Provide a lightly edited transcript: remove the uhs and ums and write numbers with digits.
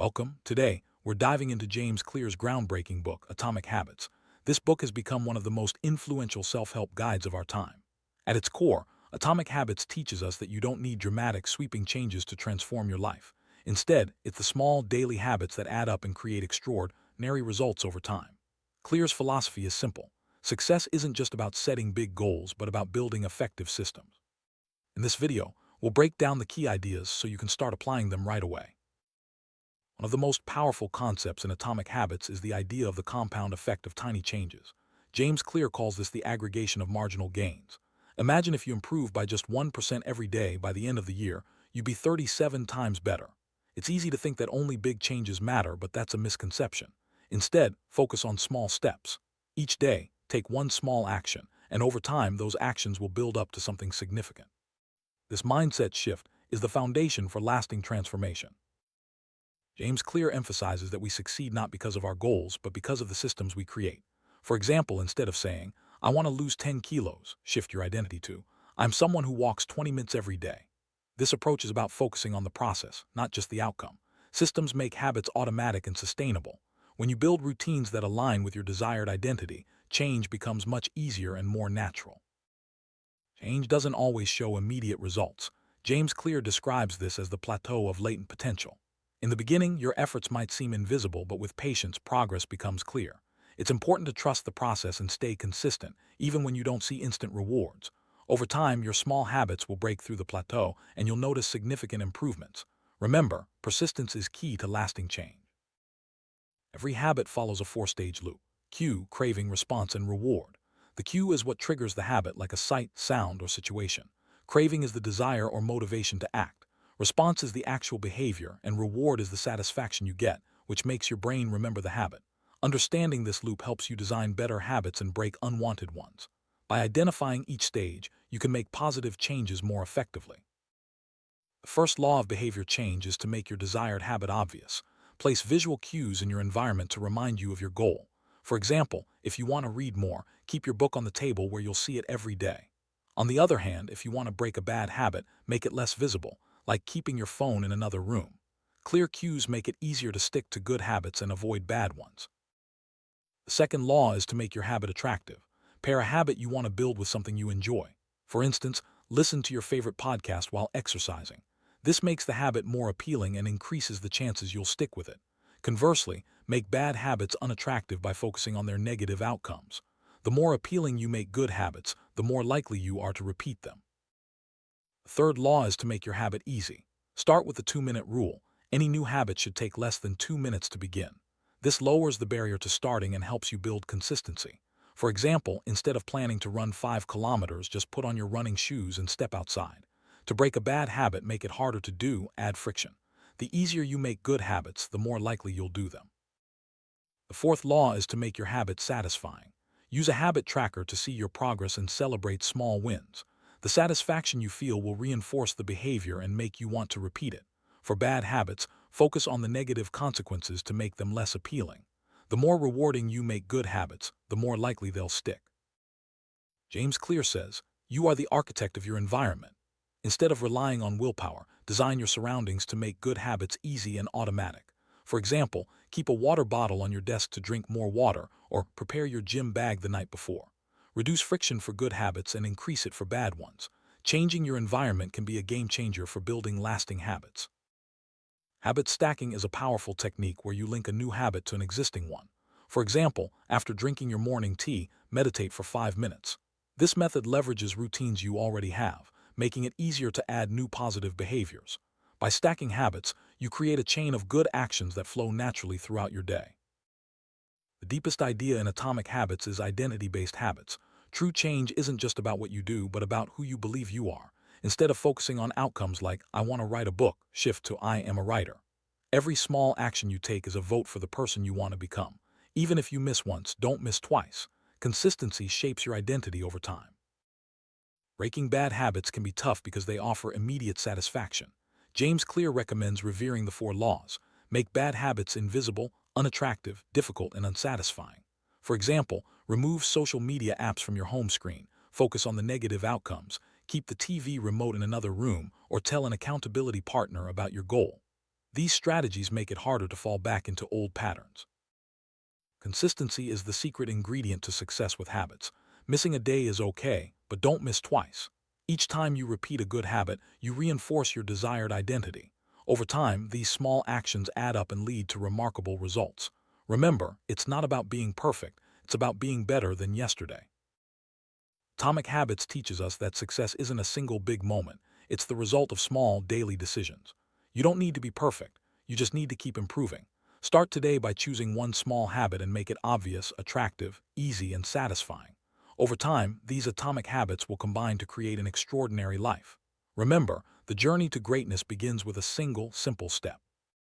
Welcome. Today, we're diving into James Clear's groundbreaking book, Atomic Habits. This book has become one of the most influential self-help guides of our time. At its core, Atomic Habits teaches us that you don't need dramatic, sweeping changes to transform your life. Instead, it's the small, daily habits that add up and create extraordinary results over time. Clear's philosophy is simple. Success isn't just about setting big goals, but about building effective systems. In this video, we'll break down the key ideas so you can start applying them right away. One of the most powerful concepts in Atomic Habits is the idea of the compound effect of tiny changes. James Clear calls this the aggregation of marginal gains. Imagine if you improve by just 1% every day. By the end of the year, you'd be 37 times better. It's easy to think that only big changes matter, but that's a misconception. Instead, focus on small steps. Each day, take one small action, and over time, those actions will build up to something significant. This mindset shift is the foundation for lasting transformation. James Clear emphasizes that we succeed not because of our goals, but because of the systems we create. For example, instead of saying, I want to lose 10 kilos, shift your identity to, I'm someone who walks 20 minutes every day. This approach is about focusing on the process, not just the outcome. Systems make habits automatic and sustainable. When you build routines that align with your desired identity, change becomes much easier and more natural. Change doesn't always show immediate results. James Clear describes this as the plateau of latent potential. In the beginning, your efforts might seem invisible, but with patience, progress becomes clear. It's important to trust the process and stay consistent, even when you don't see instant rewards. Over time, your small habits will break through the plateau, and you'll notice significant improvements. Remember, persistence is key to lasting change. Every habit follows a four-stage loop: cue, craving, response, and reward. The cue is what triggers the habit, like a sight, sound, or situation. Craving is the desire or motivation to act. Response is the actual behavior, and reward is the satisfaction you get, which makes your brain remember the habit. Understanding this loop helps you design better habits and break unwanted ones. By identifying each stage, you can make positive changes more effectively. The first law of behavior change is to make your desired habit obvious. Place visual cues in your environment to remind you of your goal. For example, if you want to read more, keep your book on the table where you'll see it every day. On the other hand, if you want to break a bad habit, make it less visible, like keeping your phone in another room. Clear cues make it easier to stick to good habits and avoid bad ones. The second law is to make your habit attractive. Pair a habit you want to build with something you enjoy. For instance, listen to your favorite podcast while exercising. This makes the habit more appealing and increases the chances you'll stick with it. Conversely, make bad habits unattractive by focusing on their negative outcomes. The more appealing you make good habits, the more likely you are to repeat them. The third law is to make your habit easy. Start with the 2-minute rule. Any new habit should take less than 2 minutes to begin. This lowers the barrier to starting and helps you build consistency. For example, instead of planning to run 5 kilometers, just put on your running shoes and step outside. To break a bad habit, make it harder to do, add friction. The easier you make good habits, the more likely you'll do them. The fourth law is to make your habit satisfying. Use a habit tracker to see your progress and celebrate small wins. The satisfaction you feel will reinforce the behavior and make you want to repeat it. For bad habits, focus on the negative consequences to make them less appealing. The more rewarding you make good habits, the more likely they'll stick. James Clear says, you are the architect of your environment. Instead of relying on willpower, design your surroundings to make good habits easy and automatic. For example, keep a water bottle on your desk to drink more water, or prepare your gym bag the night before. Reduce friction for good habits and increase it for bad ones. Changing your environment can be a game changer for building lasting habits. Habit stacking is a powerful technique where you link a new habit to an existing one. For example, after drinking your morning tea, meditate for 5 minutes. This method leverages routines you already have, making it easier to add new positive behaviors. By stacking habits, you create a chain of good actions that flow naturally throughout your day. The deepest idea in Atomic Habits is identity-based habits. True change isn't just about what you do, but about who you believe you are. Instead of focusing on outcomes like, I want to write a book, shift to, I am a writer. Every small action you take is a vote for the person you want to become. Even if you miss once, don't miss twice. Consistency shapes your identity over time. Breaking bad habits can be tough because they offer immediate satisfaction. James Clear recommends revering the 4 laws. Make bad habits invisible, unattractive, difficult, and unsatisfying. For example, remove social media apps from your home screen, focus on the negative outcomes, keep the TV remote in another room, or tell an accountability partner about your goal. These strategies make it harder to fall back into old patterns. Consistency is the secret ingredient to success with habits. Missing a day is okay, but don't miss twice. Each time you repeat a good habit, you reinforce your desired identity. Over time, these small actions add up and lead to remarkable results. Remember, it's not about being perfect, it's about being better than yesterday. Atomic Habits teaches us that success isn't a single big moment, it's the result of small, daily decisions. You don't need to be perfect, you just need to keep improving. Start today by choosing one small habit and make it obvious, attractive, easy, and satisfying. Over time, these atomic habits will combine to create an extraordinary life. Remember, the journey to greatness begins with a single, simple step.